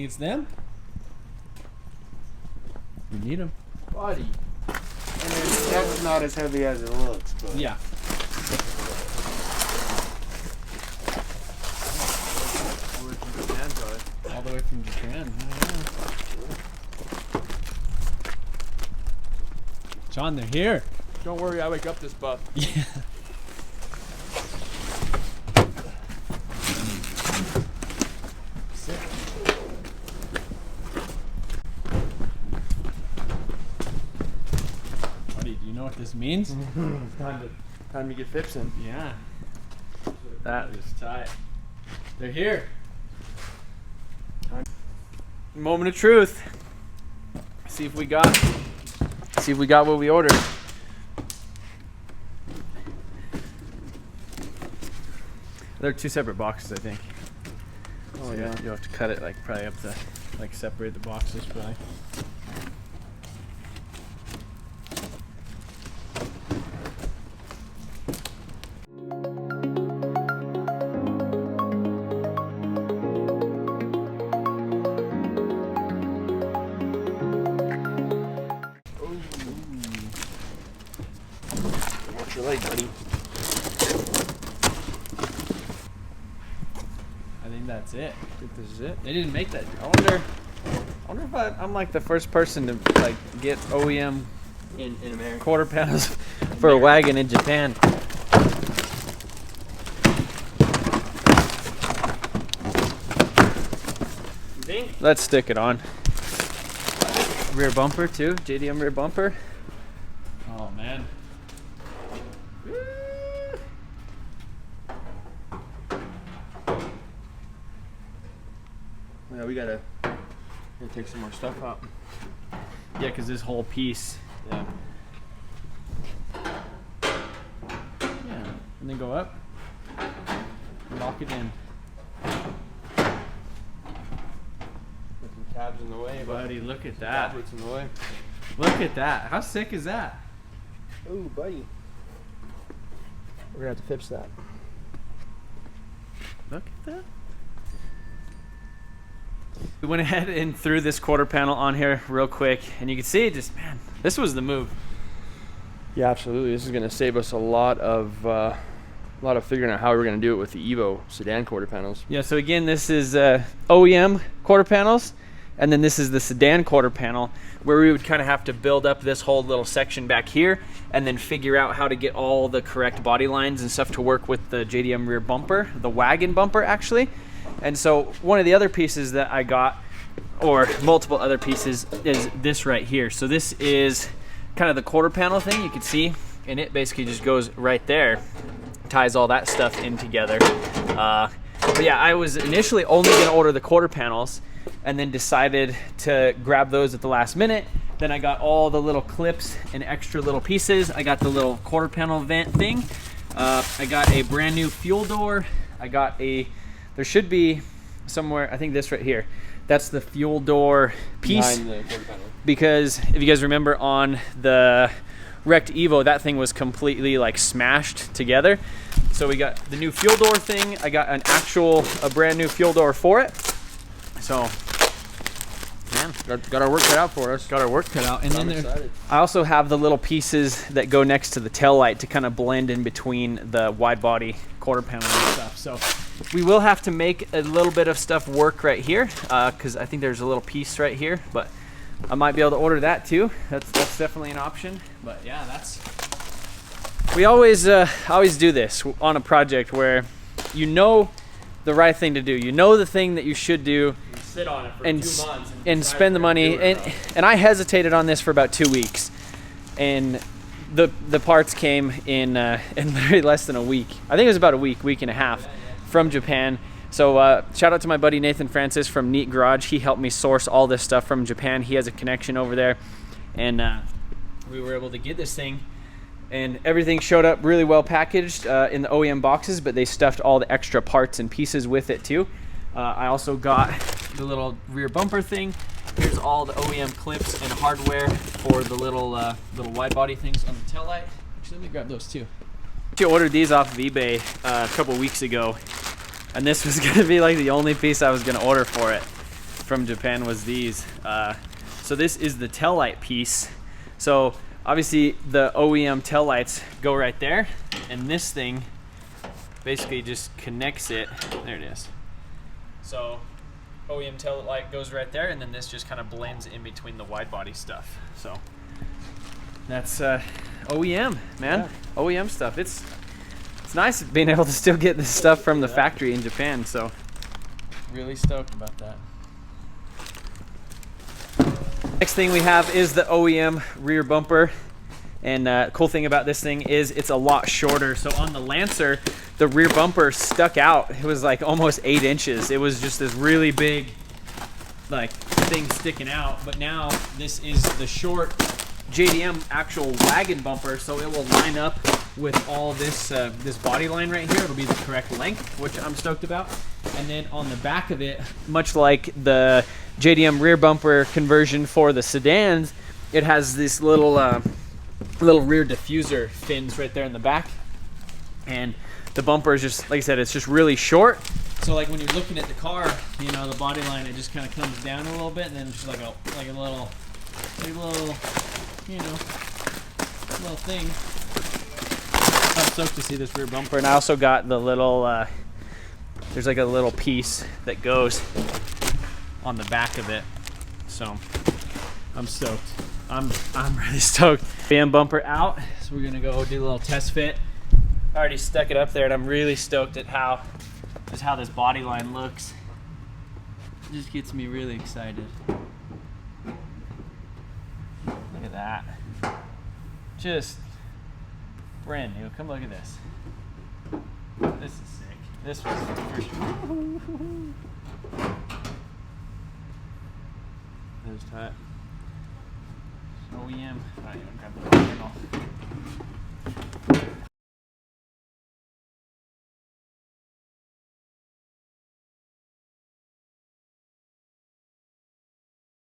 think it's them? We need them. Buddy. And then that's not as heavy as it looks, but Yeah. All the way from Japan. John, they're here. Don't worry, I wake up this buff. Yeah. Sick. Buddy, do you know what this means? Time to get fixing. Yeah. That is tight. They're here. Moment of truth. See if we got what we ordered. They're two separate boxes, I think. Oh So yeah. you'll have to cut it like probably up to like separate the boxes probably. Watch your leg, buddy. I think that's it. I think this is it. They didn't make that. I wonder if I'm like the first person to like get OEM in America. quarter panels for a wagon in Japan. Think? Let's stick it on. Rear bumper too, JDM rear bumper. Oh man. Yeah, we gotta take some more stuff out. Yeah, because this whole piece. Yeah. Yeah. And then go up. Lock it in. Put some tabs in the way, Buddy, look at that. Tablets in the way. Look at that. How sick is that? Ooh, buddy. We're gonna have to fix that. Look at that. We went ahead and threw this quarter panel on here real quick, and you can see just, man, this was the move. Yeah, absolutely. This is going to save us a lot of figuring out how we're going to do it with the Evo sedan quarter panels. Yeah, so again, this is OEM quarter panels, and then this is the sedan quarter panel, where we would kind of have to build up this whole little section back here, and then figure out how to get all the correct body lines and stuff to work with the JDM rear bumper, the wagon bumper actually. And so one of the other pieces that I got, or multiple other pieces, is this right here. So this is kind of the quarter panel thing you can see, and it basically just goes right there, ties all that stuff in together. But yeah, I was initially only going to order the quarter panels, and then decided to grab those at the last minute. Then I got all the little clips and extra little pieces. I got the little quarter panel vent thing. I got a brand new fuel door. I got a, there should be somewhere, I think this right here, that's the fuel door piece. Behind the quarter panel. Because if you guys remember on the wrecked Evo, that thing was completely like smashed together. So we got the new fuel door thing. I got a brand new fuel door for it. So, man, got our work cut out for us. Got our work cut out. And then there, I also have the little pieces that go next to the tail light to kind of blend in between the wide body quarter panel and stuff. So we will have to make a little bit of stuff work right here, because I think there's a little piece right here, but I might be able to order that too. That's definitely an option. But yeah, that's, we always do this on a project where you know the right thing to do. You know the thing that you should do. Sit on it for And 2 months and spend the money. And I hesitated on this for about 2 weeks, and the parts came in literally less than a week. I think it was about a week and a half from Japan. So shout out to my buddy Nathan Francis from Neat Garage. He helped me source all this stuff from Japan. He has a connection over there, and we were able to get this thing, and everything showed up really well packaged in the OEM boxes, but they stuffed all the extra parts and pieces with it too. I also got the little rear bumper thing. Here's all the OEM clips and hardware for the little wide body things on the taillight. Actually, let me grab those too. I ordered these off of eBay a couple weeks ago, and this was gonna be like the only piece I was gonna order for it. from Japan was these. So this is the tail light piece. So obviously the OEM tail lights go right there, and this thing basically just connects it. There it is. So OEM tail light goes right there, and then this just kind of blends in between the wide body stuff. So that's OEM, man. Yeah. OEM stuff. It's nice being able to still get this stuff from the factory in Japan. So really stoked about that. Next thing we have is the OEM rear bumper. And cool thing about this thing is it's a lot shorter. So on the Lancer, the rear bumper stuck out. It was like almost 8 inches. It was just this really big like thing sticking out. But now this is the short JDM actual wagon bumper, so it will line up with all this this body line right here. It'll be the correct length, which I'm stoked about. And then on the back of it, much like the JDM rear bumper conversion for the sedans, it has this little little rear diffuser fins right there in the back. And the bumper is just, like I said, it's just really short. So like when you're looking at the car, you know, the body line, it just kind of comes down a little bit, and then just like a little, you know, little thing. I'm stoked to see this rear bumper. And I also got the little, there's like a little piece that goes on the back of it. So I'm stoked. I'm really stoked. OEM bumper out, so we're gonna go do a little test fit. I already stuck it up there, and I'm really stoked at how this body line looks. It just gets me really excited. Look at that. Just brand new. Come look at this. This is sick. This was for sure. There's that. OEM. I don't even grab the